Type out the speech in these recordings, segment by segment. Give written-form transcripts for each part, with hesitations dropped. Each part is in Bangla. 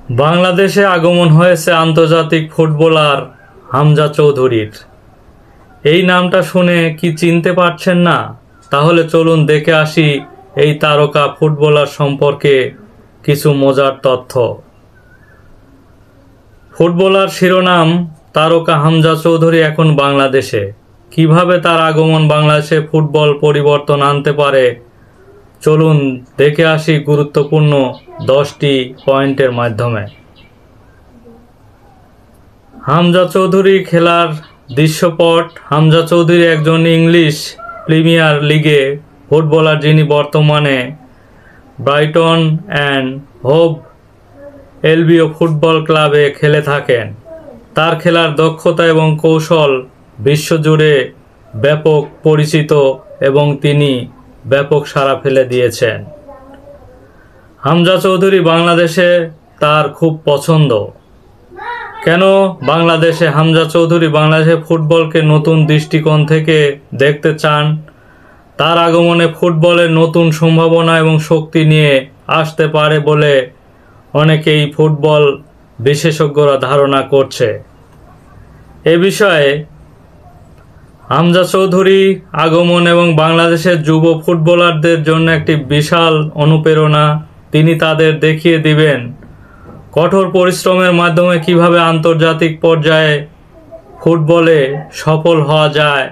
বাংলাদেশে আগমন হয়েছে আন্তর্জাতিক ফুটবলার হামজা চৌধুরীর। এই নামটা শুনে কি চিনতে পারছেন না? তাহলে চলুন দেখে আসি এই তারকা ফুটবলার সম্পর্কে কিছু মজার তথ্য। ফুটবলার শিরোনাম তারকা হামজা চৌধুরী এখন বাংলাদেশে। কিভাবে তার আগমন বাংলাদেশে ফুটবল পরিবর্তন আনতে পারে, চলুন দেখে আসি গুরুত্বপূর্ণ 10টি পয়েন্টের মাধ্যমে। হামজা চৌধুরী খেলার দৃশ্যপট। হামজা চৌধুরী একজন ইংলিশ প্রিমিয়ার লিগে ফুটবলার যিনি বর্তমানে ব্রাইটন অ্যান্ড হোভ এলবিও ফুটবল ক্লাবে খেলে থাকেন। তার খেলার দক্ষতা এবং কৌশল বিশ্বজুড়ে ব্যাপক পরিচিত এবং তিনি ব্যাপক সাড়া ফেলে দিয়েছেন। হামজা চৌধুরী বাংলাদেশে তার খুব পছন্দ। কেন বাংলাদেশে হামজা চৌধুরী বাংলাদেশে ফুটবলকে নতুন দৃষ্টিকোণ থেকে দেখতে চান? তার আগমনে ফুটবলের নতুন সম্ভাবনা এবং শক্তি নিয়ে আসতে পারে বলে অনেকেই ফুটবল বিশেষজ্ঞরা ধারণা করছে। এ বিষয়ে হামজা চৌধুরী আগমন এবং বাংলাদেশের যুব ফুটবলারদের জন্য একটি বিশাল অনুপ্রেরণা। তিনি তাদের দেখিয়ে দিবেন কঠোর পরিশ্রমের মাধ্যমে কিভাবে আন্তর্জাতিক পর্যায়ে ফুটবলে সফল হওয়া যায়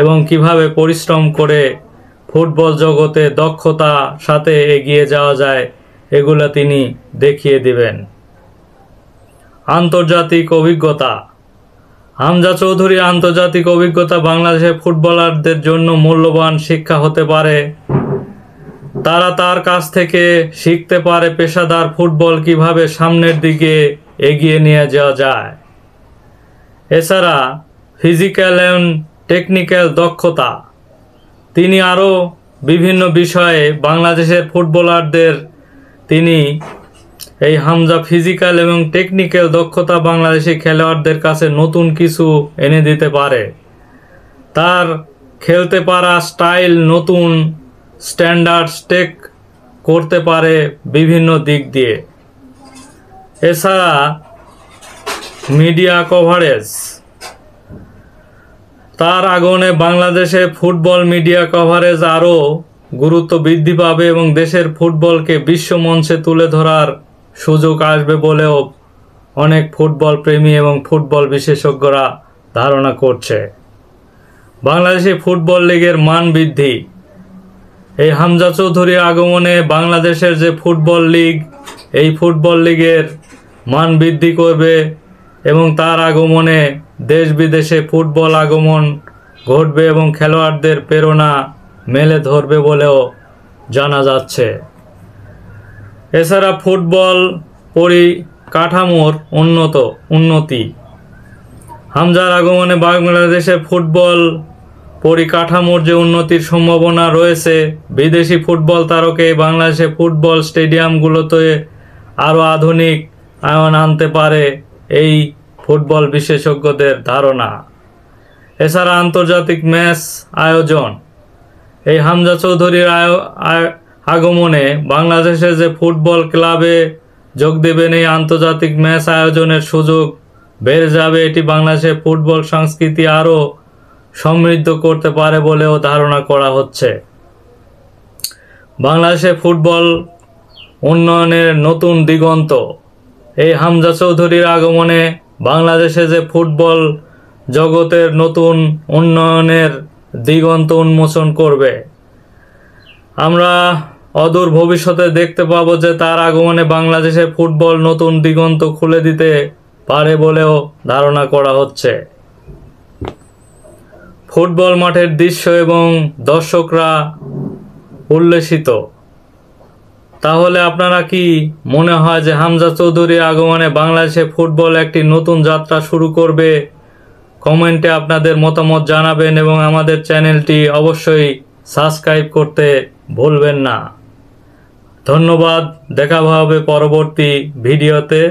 এবং কিভাবে পরিশ্রম করে ফুটবল জগতে দক্ষতার সাথে এগিয়ে যাওয়া যায়, এগুলো তিনি দেখিয়ে দিবেন। আন্তর্জাতিক অভিজ্ঞতা। হামজা চৌধুরীর আন্তর্জাতিক অভিজ্ঞতা বাংলাদেশের ফুটবলারদের জন্য মূল্যবান শিক্ষা হতে পারে। তারা তার কাছ থেকে শিখতে পারে পেশাদার ফুটবল কিভাবে সামনের দিকে এগিয়ে নিয়ে যাওয়া যায়। এছাড়া ফিজিক্যাল এবং টেকনিক্যাল দক্ষতা। তিনি আরও বিভিন্ন বিষয়ে বাংলাদেশের ফুটবলারদের তিনি এই হামজা ফিজিক্যাল এবং টেকনিক্যাল দক্ষতা বাংলাদেশি খেলোয়াড়দের কাছে নতুন কিছু এনে দিতে পারে। তার খেলতে পারা স্টাইল নতুন স্ট্যান্ডার্ড স্টেক করতে পারে বিভিন্ন দিক দিয়ে। এছাড়া মিডিয়া কভারেজ। তার আগমনে বাংলাদেশে ফুটবল মিডিয়া কভারেজ আরও গুরুত্ব বৃদ্ধি পাবে এবং দেশের ফুটবলকে বিশ্ব মঞ্চে তুলে ধরার সুযোগ আসবে বলেও অনেক ফুটবল প্রেমী এবং ফুটবল বিশেষজ্ঞরা ধারণা করছে। বাংলাদেশে ফুটবল লিগের মান বৃদ্ধি। এই হামজা চৌধুরীর আগমনে বাংলাদেশের যে ফুটবল লিগ, এই ফুটবল লিগের মান বৃদ্ধি করবে এবং তার আগমনে দেশ বিদেশে ফুটবল আগমন ঘটবে এবং খেলোয়াড়দের প্রেরণা মেলে ধরবে বলেও জানা যাচ্ছে। এছাড়া ফুটবল পরিকাঠামোর উন্নতি। হামজার আগমনে বাংলাদেশের ফুটবল পরিকাঠামোর যে উন্নতির সম্ভাবনা রয়েছে, বিদেশি ফুটবল তারকা বাংলাদেশে ফুটবল স্টেডিয়ামগুলোতে আরও আধুনিক আয়ন আনতে পারে এই ফুটবল বিশেষজ্ঞদের ধারণা। এছাড়া আন্তর্জাতিক ম্যাচ আয়োজন। এই হামজা চৌধুরীর আগমনে বাংলাদেশে যে ফুটবল ক্লাবে যোগ দেবেন এই আন্তর্জাতিক ম্যাচ আয়োজনের সুযোগ বেড়ে যাবে। এটি বাংলাদেশের ফুটবল সংস্কৃতি আরও সমৃদ্ধ করতে পারে বলেও ধারণা করা হচ্ছে। বাংলাদেশে ফুটবল উন্নয়নের নতুন দিগন্ত। এই হামজা চৌধুরীর আগমনে বাংলাদেশে যে ফুটবল জগতের নতুন উন্নয়নের দিগন্ত উন্মোচন করবে। আমরা অদূর ভবিষ্যতে দেখতে পাবো যে তার আগমনে বাংলাদেশে ফুটবল নতুন দিগন্ত খুলে দিতে পারে বলেও ধারণা করা হচ্ছে। ফুটবল মাঠের দৃশ্য এবং দর্শকরা উল্লেসিত। তাহলে আপনারা কি মনে হয় যে হামজা চৌধুরীর আগমনে বাংলাদেশে ফুটবল একটি নতুন যাত্রা শুরু করবে? কমেন্টে আপনাদের মতামত জানাবেন এবং আমাদের চ্যানেলটি অবশ্যই সাবস্ক্রাইব করতে ভুলবেন না। ধন্যবাদ। দেখা হবে পরবর্তী ভিডিওতে।